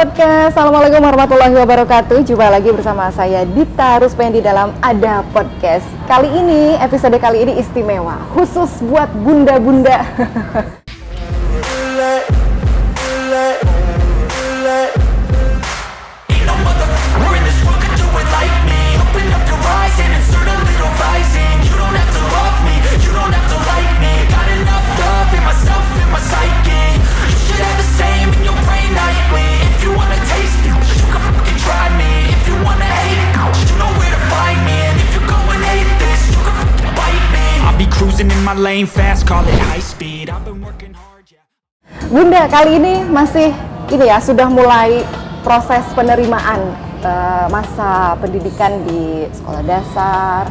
Podcast. Assalamualaikum warahmatullahi wabarakatuh. Jumpa lagi bersama saya Dita Ruspendi dalam Ada Podcast. Kali ini, episode kali ini istimewa, khusus buat bunda-bunda. Bunda, kali ini masih sudah mulai proses penerimaan masa pendidikan di sekolah dasar,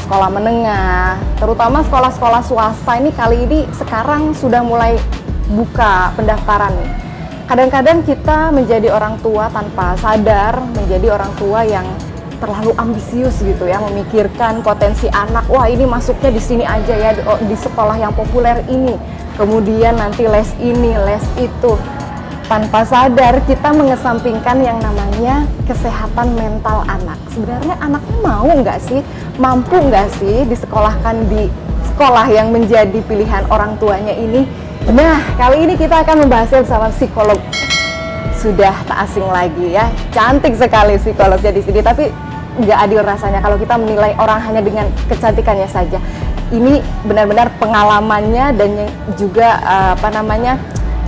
sekolah menengah, terutama sekolah-sekolah swasta ini kali ini sekarang sudah mulai buka pendaftaran nih. Kadang-kadang kita menjadi orang tua tanpa sadar, menjadi orang tua yang terlalu ambisius gitu ya, memikirkan potensi anak. Wah, ini masuknya di sini aja ya, di sekolah yang populer ini. Kemudian nanti les ini, les itu. Tanpa sadar kita mengesampingkan yang namanya kesehatan mental anak. Sebenarnya anaknya mau nggak sih, mampu nggak sih disekolahkan di sekolah yang menjadi pilihan orang tuanya ini? Nah, kali ini kita akan membahasnya bersama psikolog. Sudah tak asing lagi ya, cantik sekali psikolognya di sini, tapi nggak adil rasanya kalau kita menilai orang hanya dengan kecantikannya saja. Ini benar-benar pengalamannya dan juga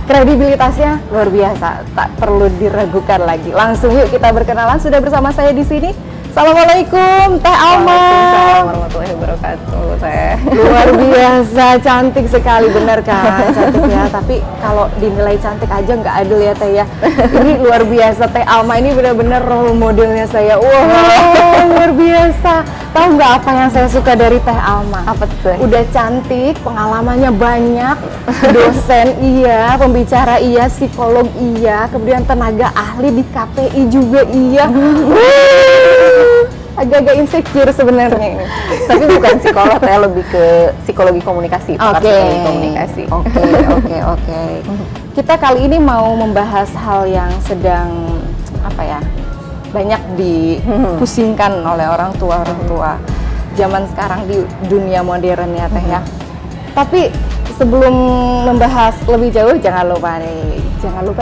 kredibilitasnya luar biasa, tak perlu diragukan lagi. Langsung yuk kita berkenalan. Sudah bersama saya di sini. Assalamualaikum Teh Alma. Waalaikumsalam warahmatullahi wabarakatuh. Teh luar biasa, cantik sekali, benar kan? Cantik ya, tapi kalau dinilai cantik aja nggak adil ya Teh ya. Ini luar biasa, Teh Alma ini benar-benar role modelnya saya. Wow, luar biasa. Tahu nggak apa yang saya suka dari Teh Alma? Apa tuh? Udah cantik, pengalamannya banyak, dosen iya, pembicara iya, psikolog iya, kemudian tenaga ahli di KPI juga iya. Agak-agak insecure sebenarnya ini. Tapi bukan psikolog, saya lebih ke psikologi komunikasi. Oke. Komunikasi. Oke. Kita kali ini mau membahas hal yang sedang banyak dipusingkan oleh orang tua zaman sekarang di dunia modern ya Teh ya. Tapi sebelum membahas lebih jauh, jangan lupa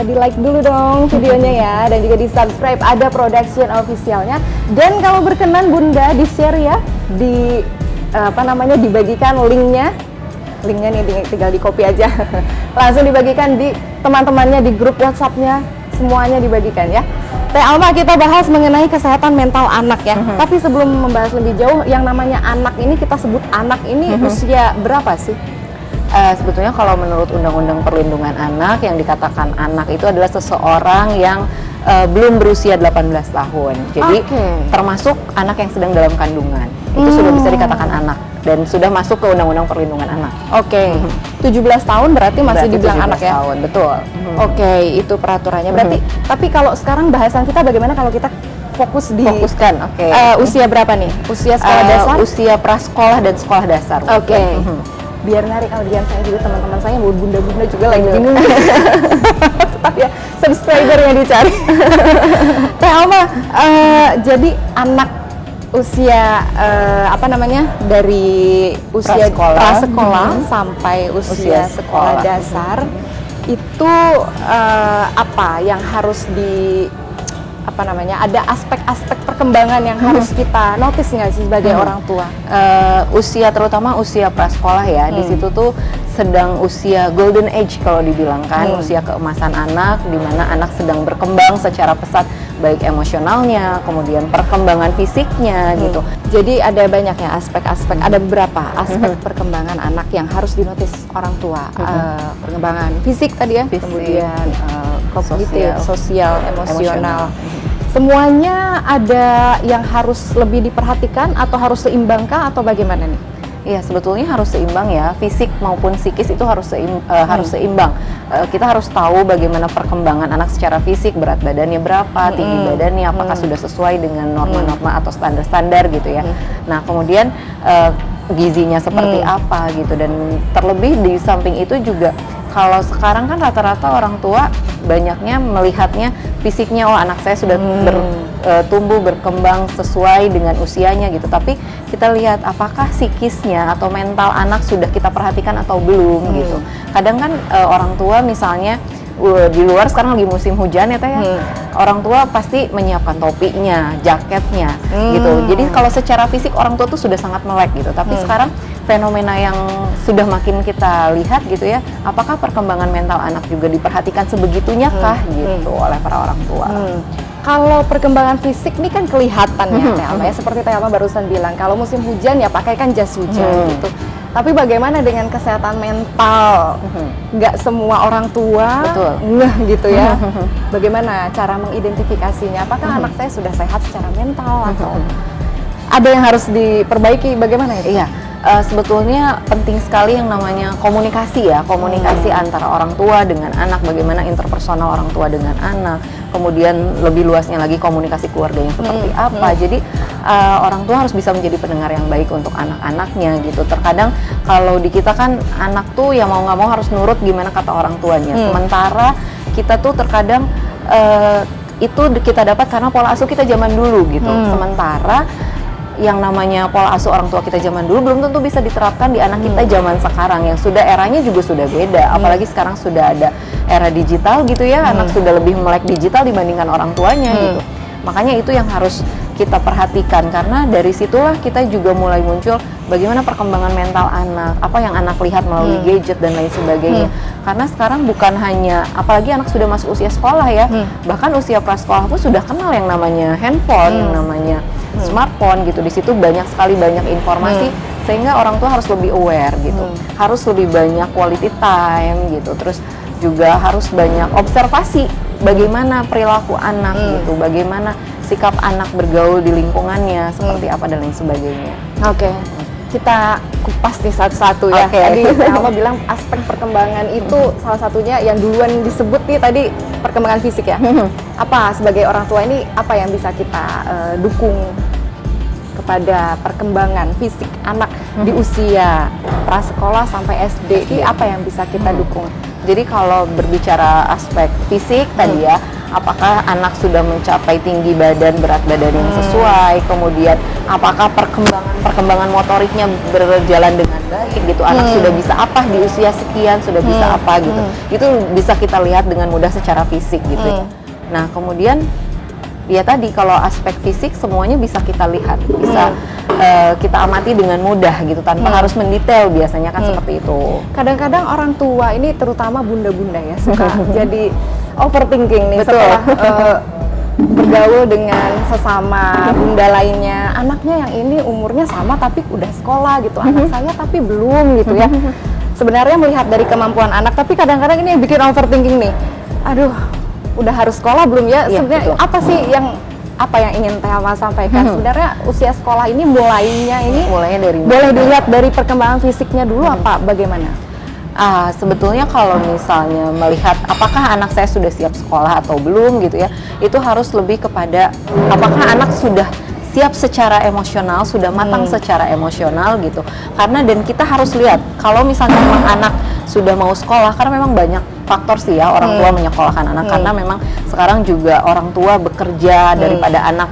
di like dulu dong videonya ya, dan juga di subscribe Ada Production officialnya. Dan kalau berkenan Bunda di share ya, di dibagikan linknya nih, tinggal di copy aja. Langsung dibagikan di teman-temannya, di grup WhatsApp-nya, semuanya dibagikan ya. Teh Alma, kita bahas mengenai kesehatan mental anak ya. Tapi sebelum membahas lebih jauh, yang namanya anak ini, kita sebut anak ini usia berapa sih? Sebetulnya kalau menurut Undang-Undang Perlindungan Anak, yang dikatakan anak itu adalah seseorang yang belum berusia 18 tahun. Jadi termasuk anak yang sedang dalam kandungan. Itu sudah bisa dikatakan anak dan sudah masuk ke Undang-Undang Perlindungan Anak. 17 tahun berarti masih dibilang anak ya? Tahun, betul. Itu peraturannya. Berarti tapi kalau sekarang bahasan kita bagaimana kalau kita fokuskan usia berapa nih? Usia sekolah dasar? Usia prasekolah dan sekolah dasar. Biar narik audiens saya juga, teman-teman saya mau bunda-bunda juga lagi bingung. Tetap ya, subscriber yang dicari. Teh Alma, jadi anak usia dari usia prasekolah sampai usia sekolah dasar itu apa yang harus ada aspek-aspek perkembangan yang harus kita notice nggak sih sebagai orang tua? Terutama usia prasekolah ya, di situ tuh sedang usia golden age kalau dibilang kan, usia keemasan anak, di mana anak sedang berkembang secara pesat, baik emosionalnya, kemudian perkembangan fisiknya gitu. Jadi ada banyak ya aspek-aspek, ada beberapa aspek perkembangan anak yang harus dinotis orang tua. Perkembangan fisik tadi ya, kemudian kognitif, sosial, emosional. Semuanya ada yang harus lebih diperhatikan atau harus seimbangkah atau bagaimana nih? Iya, sebetulnya harus seimbang ya, fisik maupun psikis itu harus seimbang. Kita harus tahu bagaimana perkembangan anak secara fisik, berat badannya berapa, tinggi badannya, apakah sudah sesuai dengan norma-norma atau standar-standar gitu ya. Nah, kemudian gizinya seperti apa gitu, dan terlebih di samping itu juga kalau sekarang kan rata-rata orang tua banyaknya melihatnya fisiknya, oh anak saya sudah tumbuh berkembang sesuai dengan usianya gitu. Tapi kita lihat apakah psikisnya atau mental anak sudah kita perhatikan atau belum gitu. Kadang kan orang tua misalnya di luar sekarang lagi musim hujan ya Teh ya. Orang tua pasti menyiapkan topinya, jaketnya gitu. Jadi kalau secara fisik orang tua tuh sudah sangat melek gitu. Tapi sekarang fenomena yang sudah makin kita lihat gitu ya, apakah perkembangan mental anak juga diperhatikan sebegitunya kah gitu oleh para orang tua? Kalau perkembangan fisik ini kan kelihatan ya Teh Alma ya, seperti Teh Alma barusan bilang, kalau musim hujan ya pakaikan jas hujan gitu. Tapi bagaimana dengan kesehatan mental? Nggak semua orang tua ngeh gitu ya. Bagaimana cara mengidentifikasinya? Apakah anak saya sudah sehat secara mental atau ada yang harus diperbaiki? Bagaimana itu? Iya. Sebetulnya penting sekali yang namanya komunikasi ya, komunikasi antara orang tua dengan anak, bagaimana interpersonal orang tua dengan anak, kemudian lebih luasnya lagi komunikasi keluarganya seperti apa. Jadi orang tua harus bisa menjadi pendengar yang baik untuk anak-anaknya gitu. Terkadang kalau di kita kan anak tuh ya mau nggak mau harus nurut gimana kata orang tuanya. Sementara kita tuh terkadang itu kita dapat karena pola asuh kita zaman dulu gitu. Sementara yang namanya pola asuh orang tua kita zaman dulu belum tentu bisa diterapkan di anak kita zaman sekarang yang sudah eranya juga sudah beda. Apalagi sekarang sudah ada era digital gitu ya, anak sudah lebih melek digital dibandingkan orang tuanya gitu. Makanya itu yang harus kita perhatikan, karena dari situlah kita juga mulai muncul bagaimana perkembangan mental anak, apa yang anak lihat melalui gadget dan lain sebagainya. Karena sekarang bukan hanya, apalagi anak sudah masuk usia sekolah ya, bahkan usia prasekolah pun sudah kenal yang namanya handphone, yang namanya smartphone gitu. Di situ banyak informasi sehingga orang tua harus lebih aware gitu, harus lebih banyak quality time gitu, terus juga harus banyak observasi bagaimana perilaku anak gitu, bagaimana sikap anak bergaul di lingkungannya seperti apa dan lain sebagainya. Oke. Kita kupas nih satu-satu ya. Tadi Alma bilang aspek perkembangan itu salah satunya yang duluan disebut nih tadi perkembangan fisik ya. Apa sebagai orang tua ini apa yang bisa kita dukung kepada perkembangan fisik anak di usia prasekolah sampai SD? Ini apa yang bisa kita dukung? Jadi kalau berbicara aspek fisik tadi ya, apakah anak sudah mencapai tinggi badan, berat badan yang sesuai, kemudian apakah perkembangan motoriknya berjalan dengan baik gitu, anak sudah bisa apa di usia sekian, sudah bisa apa gitu, itu bisa kita lihat dengan mudah secara fisik gitu ya. Nah kemudian ya tadi kalau aspek fisik semuanya bisa kita lihat, bisa kita amati dengan mudah gitu tanpa harus mendetail, biasanya kan seperti itu. Kadang-kadang orang tua ini terutama bunda-bunda ya suka jadi overthinking nih. Betul. Setelah bergaul dengan sesama bunda lainnya, anaknya yang ini umurnya sama tapi udah sekolah gitu, anak saya tapi belum gitu ya. Sebenarnya melihat dari kemampuan anak, tapi kadang-kadang ini yang bikin overthinking nih. Aduh, udah harus sekolah belum ya? Sebenarnya apa sih yang ingin Teh Alma sampaikan? Sebenarnya usia sekolah ini mulainya dari boleh dilihat dari perkembangan fisiknya dulu apa bagaimana? Sebetulnya kalau misalnya melihat apakah anak saya sudah siap sekolah atau belum gitu ya, itu harus lebih kepada apakah anak sudah siap secara emosional, sudah matang secara emosional gitu. Karena dan kita harus lihat kalau misalnya memang anak sudah mau sekolah, karena memang banyak faktor sih ya orang tua menyekolahkan anak, karena memang sekarang juga orang tua bekerja daripada anak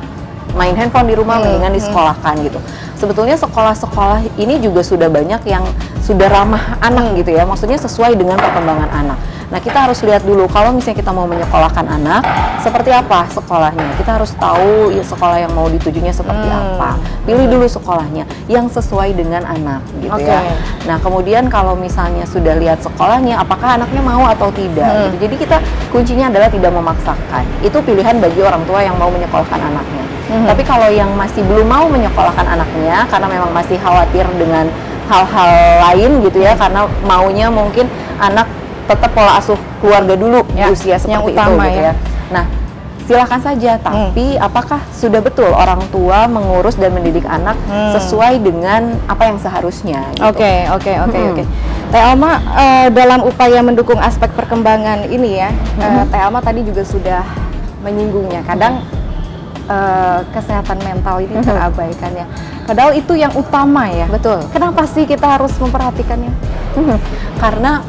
main handphone di rumah, mendingan disekolahkan gitu. Sebetulnya sekolah-sekolah ini juga sudah banyak yang sudah ramah anak gitu ya, maksudnya sesuai dengan perkembangan anak. Nah kita harus lihat dulu kalau misalnya kita mau menyekolahkan anak, seperti apa sekolahnya. Kita harus tahu ya sekolah yang mau ditujunya seperti apa. Pilih dulu sekolahnya yang sesuai dengan anak gitu ya. Nah kemudian kalau misalnya sudah lihat sekolahnya, apakah anaknya mau atau tidak gitu. Jadi kita kuncinya adalah tidak memaksakan. Itu pilihan bagi orang tua yang mau menyekolahkan anaknya. Tapi kalau yang masih belum mau menyekolahkan anaknya karena memang masih khawatir dengan hal-hal lain gitu ya, karena maunya mungkin anak tetap pola asuh keluarga dulu di usia seperti utama, itu gitu ya. Nah, silakan saja, tapi apakah sudah betul orang tua mengurus dan mendidik anak sesuai dengan apa yang seharusnya gitu. Oke. Teh Alma dalam upaya mendukung aspek perkembangan ini ya, Teh Alma tadi juga sudah menyinggungnya. Kadang kesehatan mental ini terabaikan ya. Padahal itu yang utama ya. Betul. Kenapa sih kita harus memperhatikannya? Karena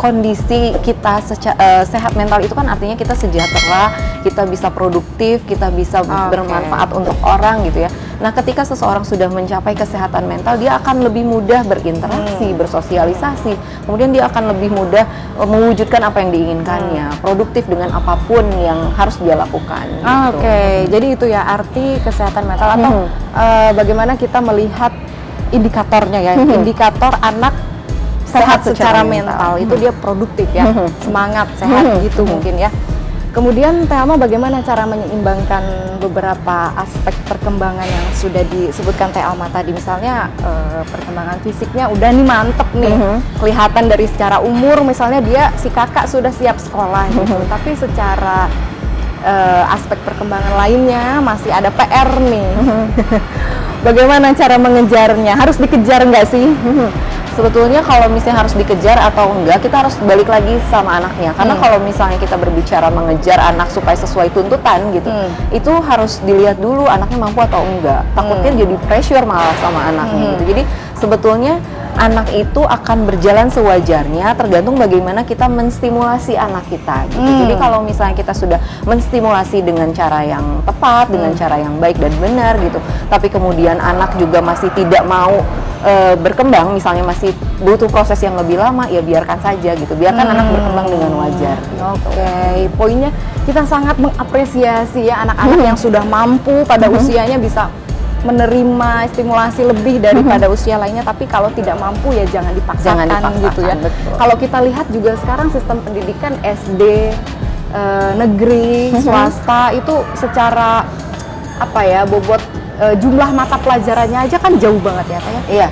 kondisi kita sehat mental itu kan artinya kita sejahtera, kita bisa produktif, kita bisa bermanfaat untuk orang gitu ya. Nah, ketika seseorang sudah mencapai kesehatan mental, dia akan lebih mudah berinteraksi, bersosialisasi. Kemudian dia akan lebih mudah mewujudkan apa yang diinginkannya, produktif dengan apapun yang harus dia lakukan. Gitu. Jadi itu ya arti kesehatan mental atau bagaimana kita melihat indikatornya ya, indikator anak sehat secara mental itu dia produktif ya, semangat, sehat gitu mungkin ya. Kemudian Teh Alma bagaimana cara menyeimbangkan beberapa aspek perkembangan yang sudah disebutkan Teh Alma tadi, misalnya perkembangan fisiknya udah nih mantep nih, kelihatan dari secara umur misalnya dia si kakak sudah siap sekolah gitu, tapi secara aspek perkembangan lainnya masih ada PR nih. Bagaimana cara mengejarnya? Harus dikejar nggak sih? Sebetulnya kalau misalnya harus dikejar atau enggak, kita harus balik lagi sama anaknya. Karena kalau misalnya kita berbicara mengejar anak supaya sesuai tuntutan gitu, itu harus dilihat dulu anaknya mampu atau enggak. Takutnya jadi pressure malah sama anaknya gitu. Jadi sebetulnya anak itu akan berjalan sewajarnya, tergantung bagaimana kita menstimulasi anak kita gitu. Jadi kalau misalnya kita sudah menstimulasi dengan cara yang tepat, dengan cara yang baik dan benar gitu, tapi kemudian anak juga masih tidak mau berkembang, misalnya masih butuh proses yang lebih lama, ya biarkan saja gitu, biarkan anak berkembang dengan wajar gitu. Poinnya kita sangat mengapresiasi ya anak-anak yang sudah mampu pada usianya bisa menerima stimulasi lebih daripada usia lainnya, tapi kalau tidak mampu ya jangan dipaksakan, gitu ya. Kalau kita lihat juga sekarang sistem pendidikan SD, negeri, swasta itu secara apa ya, bobot jumlah mata pelajarannya aja kan jauh banget ya Teh ya? Iya.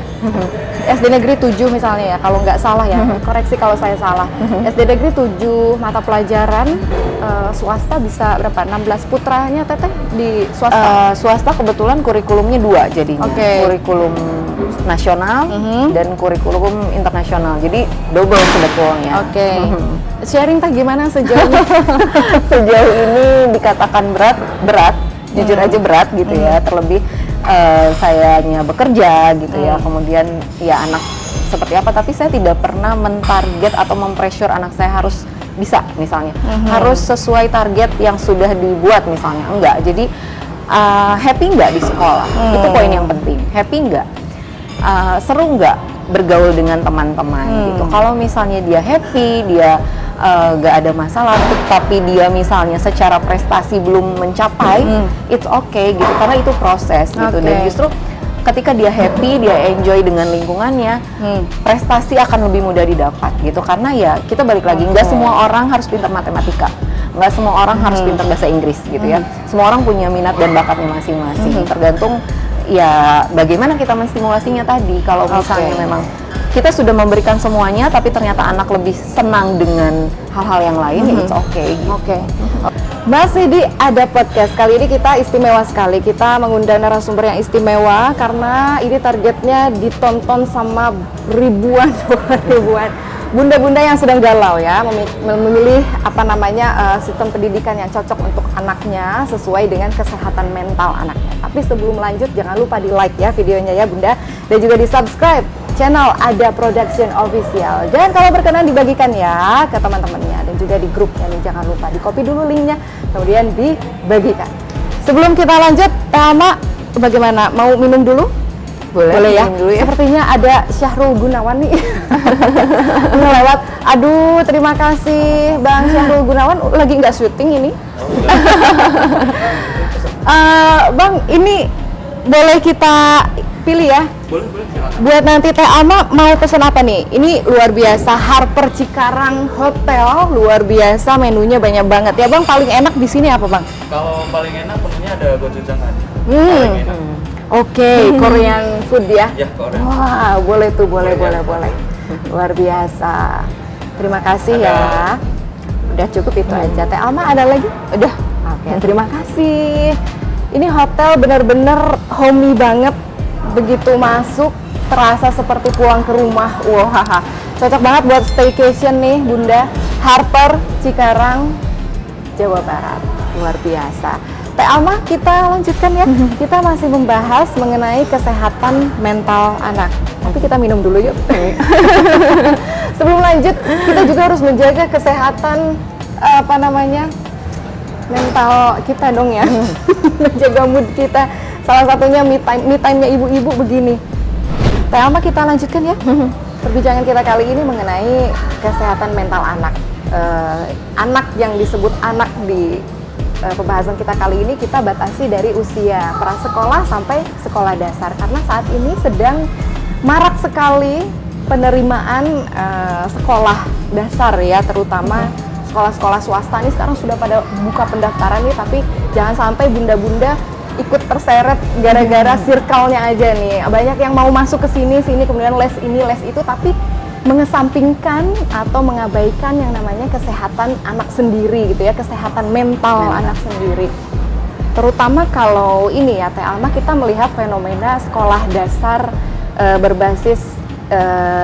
SD negeri 7 misalnya ya, kalau nggak salah ya, koreksi kalau saya salah. SD negeri 7 mata pelajaran, swasta bisa berapa? 16 putranya Teteh di swasta? Swasta kebetulan kurikulumnya 2 jadinya. Kurikulum nasional dan kurikulum internasional, jadi double sebetulnya. Sharing Teh gimana sejauh ini? Sejauh ini dikatakan berat, jujur aja berat gitu ya, terlebih sayanya bekerja gitu ya, kemudian ya anak seperti apa, tapi saya tidak pernah mentarget atau mempressure anak saya harus bisa misalnya, harus sesuai target yang sudah dibuat misalnya, enggak. Jadi happy nggak di sekolah, itu poin yang penting. Happy nggak, seru nggak bergaul dengan teman-teman gitu. Kalau misalnya dia happy, dia nggak ada masalah, tapi dia misalnya secara prestasi belum mencapai, it's okay gitu, karena itu proses gitu. Dan justru ketika dia happy, dia enjoy dengan lingkungannya, prestasi akan lebih mudah didapat gitu. Karena ya kita balik lagi, nggak semua orang harus pintar matematika, nggak semua orang harus pintar bahasa Inggris gitu ya. Semua orang punya minat dan bakatnya masing-masing, tergantung ya bagaimana kita menstimulasinya tadi. Kalau misalnya memang kita sudah memberikan semuanya, tapi ternyata anak lebih senang dengan hal-hal yang lain, ya it's okay gitu. Masih di Ada Podcast, kali ini kita istimewa sekali. Kita mengundang narasumber yang istimewa karena ini targetnya ditonton sama ribuan bunda-bunda yang sedang galau ya, memilih apa namanya sistem pendidikan yang cocok untuk anaknya sesuai dengan kesehatan mental anaknya. Tapi sebelum lanjut, jangan lupa di like ya videonya ya Bunda, dan juga di subscribe channel Ada Production Official. Dan kalau berkenan dibagikan ya ke teman-temannya dan juga di grupnya nih, jangan lupa di copy dulu linknya kemudian dibagikan. Sebelum kita lanjut, Tama bagaimana? Mau minum dulu? Boleh ya? Dulu ya. Sepertinya ada Syahrul Gunawan nih lewat. Aduh, terima kasih Bang Syahrul Gunawan. Lagi nggak syuting ini? Bang, ini boleh kita pilih ya? Boleh. Buat nanti Teh Alma mau pesan apa nih? Ini luar biasa, Harper Cikarang Hotel, luar biasa, menunya banyak banget ya Bang. Paling enak di sini apa Bang? Kalau paling enak menunya ada gochujang. Paling enak. Korean food ya? Ya, Korean. Wah, boleh tuh, boleh. Luar biasa. Terima kasih ya. Udah cukup itu aja. Teh Alma ada lagi? Udah. Terima kasih. Ini hotel benar-benar homey banget. Begitu masuk terasa seperti pulang ke rumah. Wah, cocok banget buat staycation nih Bunda. Harper Cikarang, Jawa Barat. Luar biasa. Teh Alma, kita lanjutkan ya. Kita masih membahas mengenai kesehatan mental anak. Tapi kita minum dulu yuk. Sebelum lanjut, kita juga harus menjaga kesehatan mental kita dong ya. Menjaga mood kita. Salah satunya me time-nya ibu-ibu begini. Teh Alma, kita lanjutkan ya. Perbincangan kita kali ini mengenai kesehatan mental anak. Anak yang disebut anak di pembahasan kita kali ini kita batasi dari usia prasekolah sampai sekolah dasar, karena saat ini sedang marak sekali penerimaan sekolah dasar ya, terutama sekolah-sekolah swasta ini sekarang sudah pada buka pendaftaran nih, tapi jangan sampai bunda-bunda ikut terseret gara-gara circle-nya aja nih. Banyak yang mau masuk ke sini kemudian les ini les itu, tapi mengesampingkan atau mengabaikan yang namanya kesehatan anak sendiri gitu ya, kesehatan mental anak sendiri. Terutama kalau ini ya Teh Alma, kita melihat fenomena sekolah dasar berbasis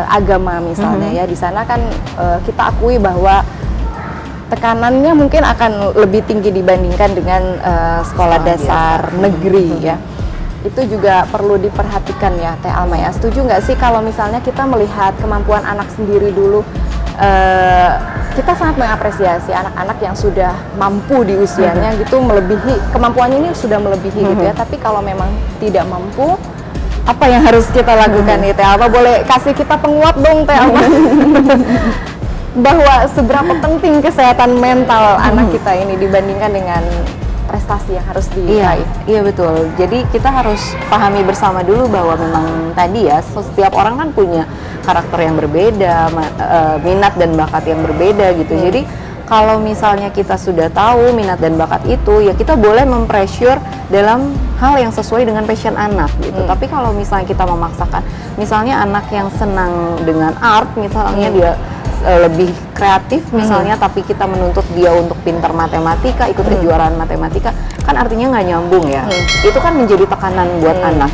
agama misalnya ya. Di sana kan kita akui bahwa tekanannya mungkin akan lebih tinggi dibandingkan dengan sekolah dasar negeri ya. Itu juga perlu diperhatikan ya Teh Alma ya. Setuju nggak sih kalau misalnya kita melihat kemampuan anak sendiri dulu, kita sangat mengapresiasi anak-anak yang sudah mampu di usianya gitu, melebihi kemampuannya, ini sudah melebihi gitu ya. Tapi kalau memang tidak mampu, apa yang harus kita lakukan nih Teh Alma? Boleh kasih kita penguat dong Teh Alma. Bahwa seberapa penting kesehatan mental anak kita ini dibandingkan dengan prestasi yang harus diraih. Iya betul. Jadi kita harus pahami bersama dulu bahwa memang tadi ya, setiap orang kan punya karakter yang berbeda, minat dan bakat yang berbeda gitu. Jadi kalau misalnya kita sudah tahu minat dan bakat itu, ya kita boleh mempressure dalam hal yang sesuai dengan passion anak gitu. Tapi kalau misalnya kita memaksakan, misalnya anak yang senang dengan art, misalnya dia lebih kreatif misalnya, tapi kita menuntut dia untuk pintar matematika, ikut kejuaraan matematika, kan artinya nggak nyambung ya. Itu kan menjadi tekanan buat anak,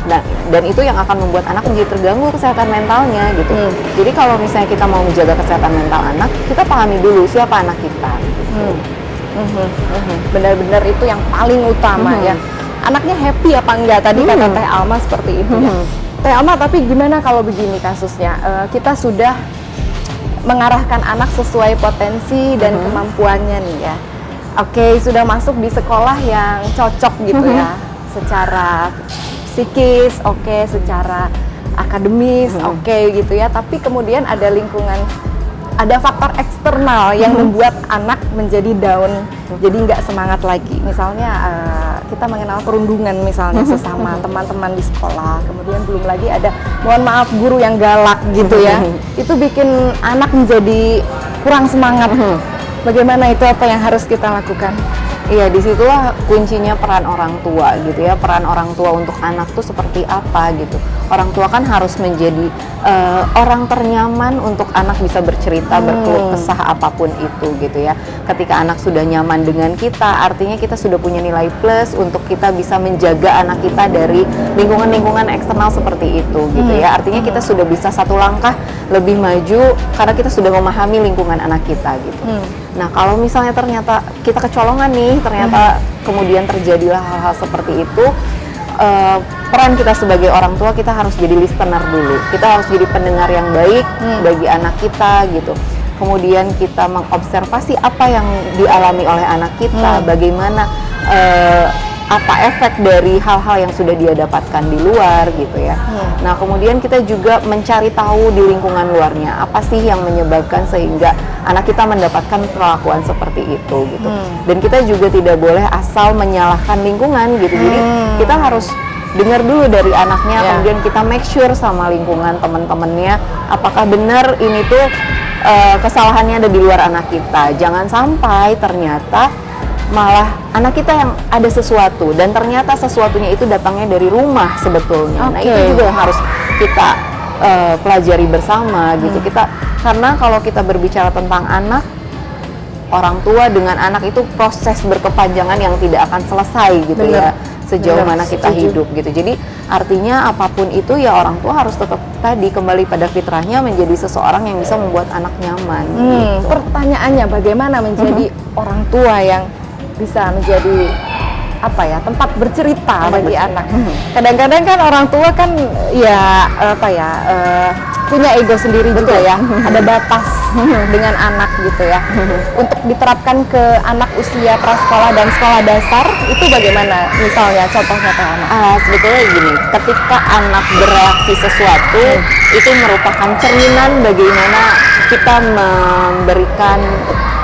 dan itu yang akan membuat anak menjadi terganggu kesehatan mentalnya gitu. Jadi kalau misalnya kita mau menjaga kesehatan mental anak, kita pahami dulu siapa anak kita. Benar-benar itu yang paling utama ya. Anaknya happy apa enggak, tadi kata Teh Alma seperti itu ya. Teh Alma, tapi gimana kalau begini kasusnya, kita sudah mengarahkan anak sesuai potensi dan kemampuannya nih ya. Oke, sudah masuk di sekolah yang cocok gitu ya, secara psikis, oke, secara akademis, oke gitu ya. Tapi kemudian ada lingkungan, ada faktor eksternal yang membuat anak menjadi down, jadi nggak semangat lagi. Misalnya kita mengenal perundungan misalnya sesama teman-teman di sekolah, kemudian belum lagi ada, mohon maaf, guru yang galak gitu ya. Itu bikin anak menjadi kurang semangat. Bagaimana itu, apa yang harus kita lakukan? Iya, disitulah kuncinya peran orang tua gitu ya. Peran orang tua untuk anak tuh seperti apa gitu. Orang tua kan harus menjadi orang ternyaman untuk anak bisa bercerita, berkeluh kesah apapun itu gitu ya. Ketika anak sudah nyaman dengan kita, artinya kita sudah punya nilai plus untuk kita bisa menjaga anak kita dari lingkungan-lingkungan eksternal seperti itu gitu ya. Artinya kita sudah bisa satu langkah lebih maju karena kita sudah memahami lingkungan anak kita gitu. Nah, kalau misalnya ternyata kita kecolongan nih, ternyata kemudian terjadilah hal-hal seperti itu, peran kita sebagai orang tua, kita harus jadi listener dulu. Kita harus jadi pendengar yang baik bagi anak kita gitu. Kemudian kita mengobservasi apa yang dialami oleh anak kita, bagaimana apa efek dari hal-hal yang sudah dia dapatkan di luar gitu ya. Nah, kemudian kita juga mencari tahu di lingkungan luarnya apa sih yang menyebabkan sehingga anak kita mendapatkan perlakuan seperti itu gitu. Dan kita juga tidak boleh asal menyalahkan lingkungan gitu. Jadi kita harus dengar dulu dari anaknya, kemudian kita make sure sama lingkungan teman-temannya apakah benar ini tuh kesalahannya ada di luar anak kita. Jangan sampai ternyata malah anak kita yang ada sesuatu dan ternyata sesuatunya itu datangnya dari rumah sebetulnya. Nah, itu juga yang harus kita pelajari bersama gitu. Karena kalau kita berbicara tentang anak, orang tua dengan anak itu proses berkepanjangan yang tidak akan selesai gitu ya, sejauh mana kita hidup gitu. Jadi artinya apapun itu ya orang tua harus tetap tadi kembali pada fitrahnya, menjadi seseorang yang bisa membuat anak nyaman gitu. Pertanyaannya, bagaimana menjadi orang tua yang bisa menjadi apa ya, tempat bercerita Tempat bagi bercerita. anak. Kadang-kadang kan orang tua kan ya apa ya, punya ego sendiri juga ya, ada batas dengan anak gitu ya. Untuk diterapkan ke anak usia prasekolah dan sekolah dasar itu bagaimana? Misalnya contohnya Teh Ama. Sebetulnya gini, ketika anak bereaksi sesuatu itu merupakan cerminan bagaimana kita memberikan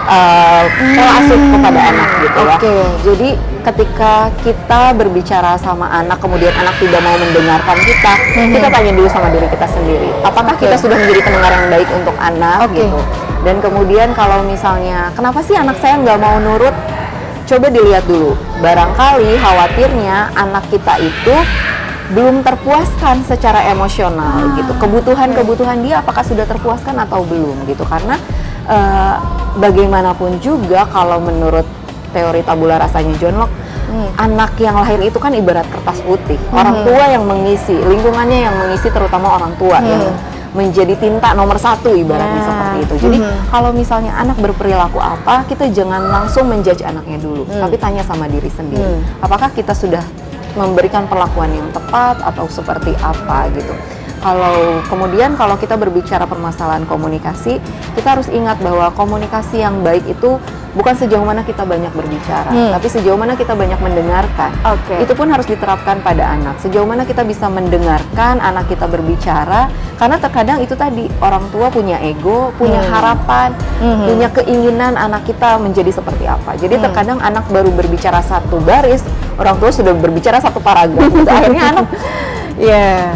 pola asuh kepada anak gitu ya. Oke. Jadi ketika kita berbicara sama anak, kemudian anak tidak mau mendengarkan kita, kita tanya dulu sama diri kita sendiri, apakah Oke. kita sudah menjadi pendengar yang baik untuk anak Oke. gitu. Dan kemudian kalau misalnya, kenapa sih anak saya nggak mau nurut? Coba dilihat dulu, barangkali khawatirnya anak kita itu belum terpuaskan secara emosional gitu. Kebutuhan-kebutuhan dia apakah sudah terpuaskan atau belum gitu. Karena bagaimanapun juga kalau menurut teori tabula rasanya John Locke, anak yang lahir itu kan ibarat kertas putih. Orang tua yang mengisi, lingkungannya yang mengisi, terutama orang tua yang menjadi tinta nomor satu ibaratnya seperti itu. Jadi kalau misalnya anak berperilaku apa, kita jangan langsung menjudge anaknya dulu, tapi tanya sama diri sendiri. Apakah kita sudah memberikan perlakuan yang tepat atau seperti apa gitu. Kalau kita berbicara permasalahan komunikasi, kita harus ingat bahwa komunikasi yang baik itu bukan sejauh mana kita banyak berbicara, tapi sejauh mana kita banyak mendengarkan. Oke. Itu pun harus diterapkan pada anak. Sejauh mana kita bisa mendengarkan anak kita berbicara, karena terkadang itu tadi orang tua punya ego, punya harapan, punya keinginan anak kita menjadi seperti apa. Jadi terkadang anak baru berbicara satu baris, orang tua sudah berbicara satu paragraf. Gitu. Akhirnya anak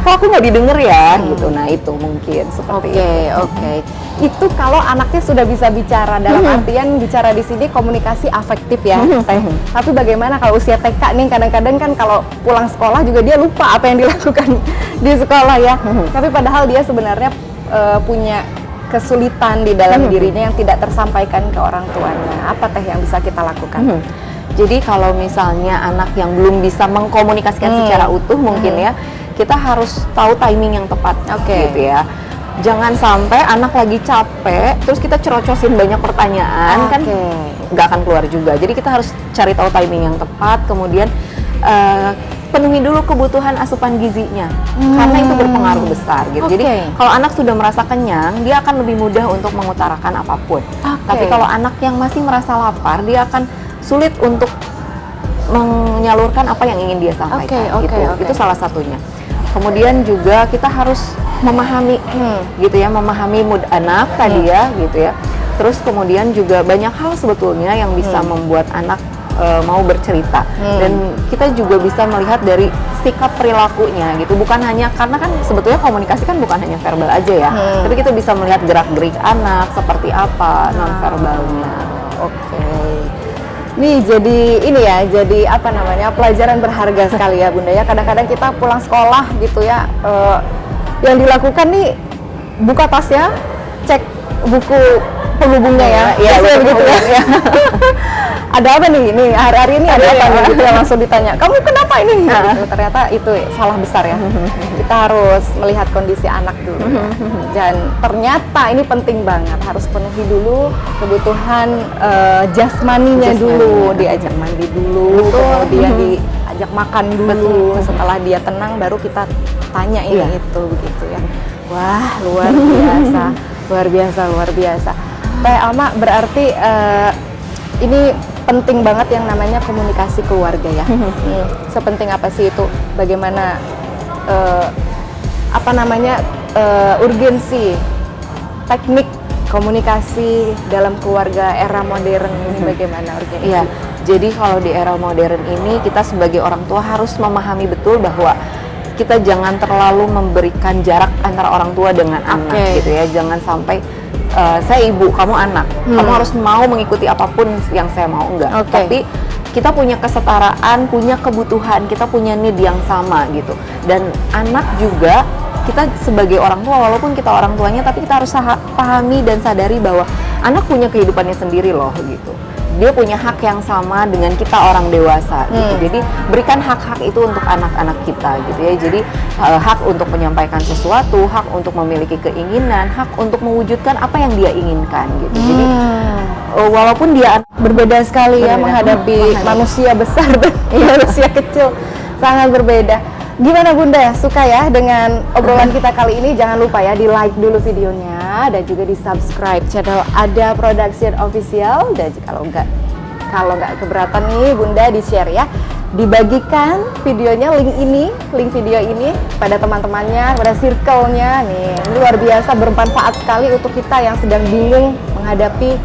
kok aku nggak didengar ya gitu. Nah itu mungkin seperti itu. Oke. Itu kalau anaknya sudah bisa bicara, dalam artian bicara di sini komunikasi afektif ya. Teh. Tapi bagaimana kalau usia TK nih, kadang-kadang kan kalau pulang sekolah juga dia lupa apa yang dilakukan di sekolah ya. Tapi padahal dia sebenarnya punya kesulitan di dalam dirinya yang tidak tersampaikan ke orang tuanya. Apa Teh yang bisa kita lakukan? Jadi kalau misalnya anak yang belum bisa mengkomunikasikan secara utuh mungkin ya, kita harus tahu timing yang tepat gitu ya. Jangan sampai anak lagi capek, terus kita cerocosin banyak pertanyaan, kan nggak akan keluar juga. Jadi kita harus cari tahu timing yang tepat, kemudian penuhi dulu kebutuhan asupan gizinya, karena itu berpengaruh besar gitu. Jadi kalau anak sudah merasa kenyang, dia akan lebih mudah untuk mengutarakan apapun. Tapi kalau anak yang masih merasa lapar, dia akan sulit untuk menyalurkan apa yang ingin dia sampaikan. Itu salah satunya. Kemudian juga kita harus memahami gitu ya, memahami mood anak tadi ya gitu ya. Terus kemudian juga banyak hal sebetulnya yang bisa membuat anak mau bercerita, dan kita juga bisa melihat dari sikap perilakunya gitu. Bukan hanya, karena kan sebetulnya komunikasi kan bukan hanya verbal aja ya, tapi kita bisa melihat gerak-gerik anak seperti apa non verbalnya. Nih jadi ini ya, jadi apa namanya, pelajaran berharga sekali ya Bunda ya. Kadang-kadang kita pulang sekolah gitu ya, yang dilakukan nih buka tasnya, cek buku penghubungnya ya, biasanya begitu ya. Ada apa nih? Nih hari-hari ini ada apa nih? Gitu ya, langsung ditanya, kamu kenapa ini? Gitu. Ternyata itu salah besar ya. Kita harus melihat kondisi anak dulu ya. Dan ternyata ini penting banget, harus penuhi dulu kebutuhan jasmaninya dulu, diajak mandi dulu, kemudian diajak makan dulu. Setelah dia tenang baru kita tanya ini itu begitu ya. Wah, luar biasa. Luar biasa. Teh Alma, berarti ini penting banget yang namanya komunikasi keluarga ya. Sepenting apa sih itu? Bagaimana urgensi teknik komunikasi dalam keluarga era modern ini, bagaimana urgensi? Iya. Jadi kalau di era modern ini kita sebagai orang tua harus memahami betul bahwa kita jangan terlalu memberikan jarak antara orang tua dengan anak gitu ya. Jangan sampai saya ibu, kamu anak, kamu harus mau mengikuti apapun yang saya mau, enggak. Tapi kita punya kesetaraan, punya kebutuhan, kita punya need yang sama gitu. Dan anak juga, kita sebagai orang tua, walaupun kita orang tuanya, tapi kita harus pahami dan sadari bahwa anak punya kehidupannya sendiri loh gitu. dia punya hak yang sama dengan kita orang dewasa gitu. Jadi berikan hak-hak itu untuk anak-anak kita gitu ya. Jadi hak untuk menyampaikan sesuatu, hak untuk memiliki keinginan, hak untuk mewujudkan apa yang dia inginkan gitu. Jadi walaupun dia Berbeda sekali ya Berbeda. menghadapi Menghadapi. manusia besar dan manusia kecil, sangat berbeda. Gimana Bunda, suka ya dengan obrolan kita kali ini? Jangan lupa ya di like dulu videonya dan juga di subscribe channel Ada Production Official. Dan kalau nggak keberatan nih Bunda, di share ya, dibagikan videonya, link video ini pada teman-temannya, pada circle-nya nih. Ini luar biasa bermanfaat sekali untuk kita yang sedang bingung menghadapi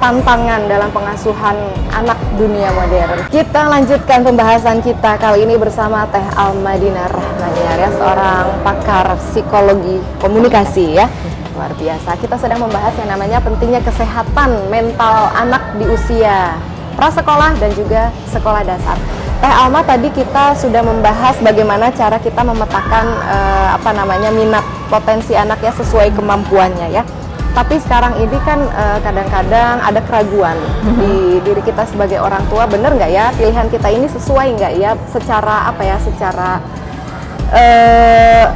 tantangan dalam pengasuhan anak dunia modern. Kita lanjutkan pembahasan kita kali ini bersama Teh Alma Dinar Rahmaniar ya, seorang pakar psikologi komunikasi ya. Luar biasa. Kita sedang membahas yang namanya pentingnya kesehatan mental anak di usia prasekolah dan juga sekolah dasar. Teh Alma, tadi kita sudah membahas bagaimana cara kita memetakan minat potensi anak ya sesuai kemampuannya ya. Tapi sekarang ini kan kadang-kadang ada keraguan di diri kita sebagai orang tua, bener nggak ya pilihan kita ini sesuai nggak ya secara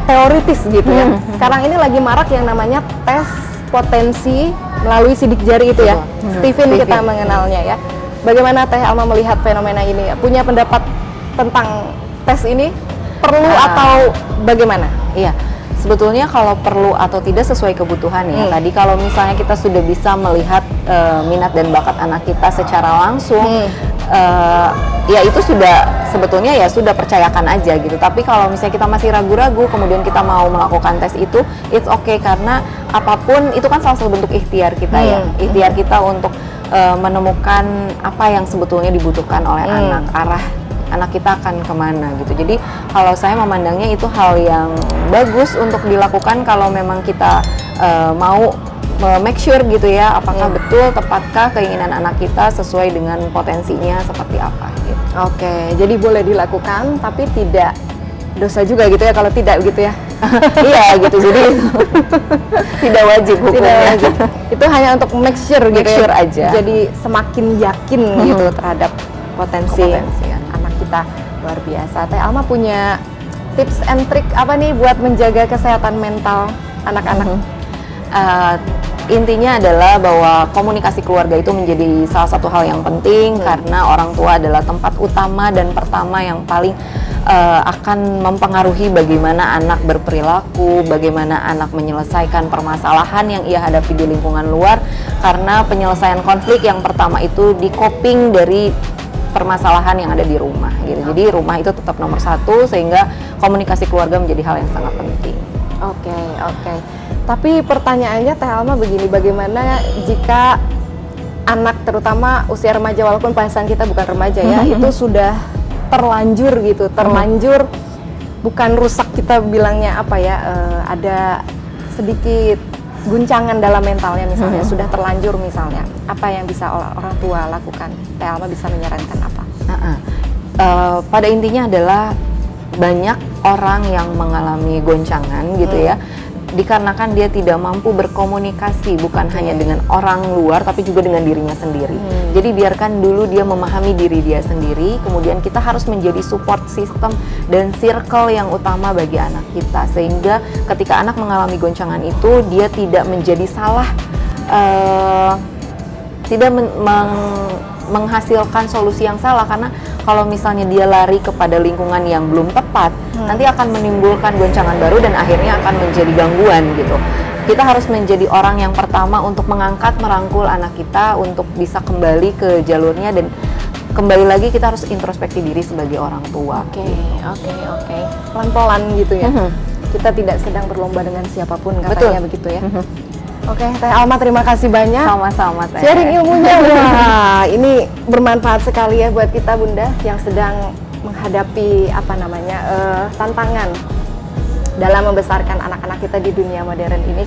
teoritis gitu ya. Sekarang ini lagi marak yang namanya tes potensi melalui sidik jari itu ya. Stephen kita mengenalnya ya. Bagaimana Teh Alma melihat fenomena ini? Punya pendapat tentang tes ini? Perlu atau bagaimana? Iya, sebetulnya kalau perlu atau tidak sesuai kebutuhan ya. Tadi kalau misalnya kita sudah bisa melihat minat dan bakat anak kita secara langsung, ya itu sudah sebetulnya ya sudah percayakan aja gitu. Tapi kalau misalnya kita masih ragu-ragu, kemudian kita mau melakukan tes itu, it's okay, karena apapun itu kan salah satu bentuk ikhtiar kita ya. Ikhtiar kita untuk menemukan apa yang sebetulnya dibutuhkan oleh anak, arah anak kita akan kemana gitu. Jadi kalau saya memandangnya itu hal yang bagus untuk dilakukan kalau memang kita mau make sure gitu ya, apakah betul tepatkah keinginan anak kita sesuai dengan potensinya seperti apa gitu. Oke, jadi boleh dilakukan tapi tidak dosa juga gitu ya kalau tidak gitu ya. Iya gitu, jadi tidak wajib hukumnya. Tidak wajib. Itu hanya untuk make sure gitu Make sure ya. aja. Jadi semakin yakin gitu terhadap potensi Kepotensian. anak kita. Luar biasa. Teh Alma punya tips and trick apa nih buat menjaga kesehatan mental anak-anak? Intinya adalah bahwa komunikasi keluarga itu menjadi salah satu hal yang penting karena orang tua adalah tempat utama dan pertama yang paling akan mempengaruhi bagaimana anak berperilaku, bagaimana anak menyelesaikan permasalahan yang ia hadapi di lingkungan luar, karena penyelesaian konflik yang pertama itu di-coping dari permasalahan yang ada di rumah gitu. Jadi rumah itu tetap nomor satu, sehingga komunikasi keluarga menjadi hal yang sangat penting. Oke. Tapi pertanyaannya Teh Alma begini, bagaimana jika anak terutama usia remaja, walaupun bahasan kita bukan remaja ya, itu sudah terlanjur gitu, bukan rusak kita bilangnya ada sedikit guncangan dalam mentalnya misalnya, sudah terlanjur misalnya, apa yang bisa orang tua lakukan? Teh Alma bisa menyarankan apa? Pada intinya adalah banyak orang yang mengalami goncangan gitu ya, dikarenakan dia tidak mampu berkomunikasi bukan hanya dengan orang luar tapi juga dengan dirinya sendiri. Jadi biarkan dulu dia memahami diri dia sendiri, kemudian kita harus menjadi support system dan circle yang utama bagi anak kita, sehingga ketika anak mengalami goncangan itu dia tidak menjadi salah, tidak menghasilkan solusi yang salah, karena kalau misalnya dia lari kepada lingkungan yang belum tepat, nanti akan menimbulkan goncangan baru dan akhirnya akan menjadi gangguan gitu. Kita harus menjadi orang yang pertama untuk mengangkat, merangkul anak kita untuk bisa kembali ke jalurnya, dan kembali lagi kita harus introspeksi diri sebagai orang tua. Oke. Pelan-pelan gitu ya. Kita tidak sedang berlomba dengan siapapun, katanya begitu ya. Oke, Teh Alma, terima kasih banyak. Sama-sama, Teh. Sharing ilmunya, wah, ini bermanfaat sekali ya buat kita Bunda yang sedang menghadapi tantangan dalam membesarkan anak-anak kita di dunia modern ini.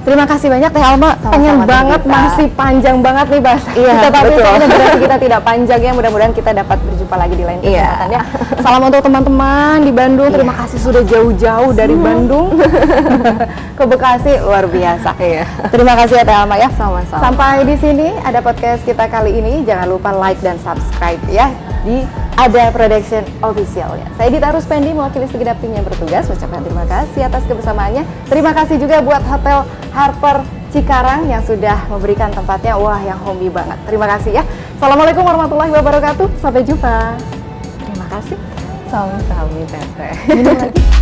Terima kasih banyak Teh Alma. Sama-sama, Pengen Teh banget, Gita. masih panjang banget nih bahas. Iya, Tapi betul. sayangnya durasi kita tidak panjang ya. Mudah-mudahan kita dapat berjumpa lagi di lain Iya. kesempatan ya. Salam untuk teman-teman di Bandung. Terima kasih sudah jauh-jauh dari Bandung ke Bekasi, luar biasa. Iya. Terima kasih ya Teh Alma ya. Sama-sama. Sampai di sini ada podcast kita kali ini. Jangan lupa like dan subscribe ya di Ada Production Official ya. Saya Dita Ruspendi mewakili segenap tim yang bertugas mengucapkan terima kasih atas kebersamaannya. Terima kasih juga buat Hotel Harper Cikarang yang sudah memberikan tempatnya wah yang homey banget. Terima kasih ya. Assalamualaikum warahmatullahi wabarakatuh. Sampai jumpa. Terima kasih. Sama-sama, Teteh. Minum lagi.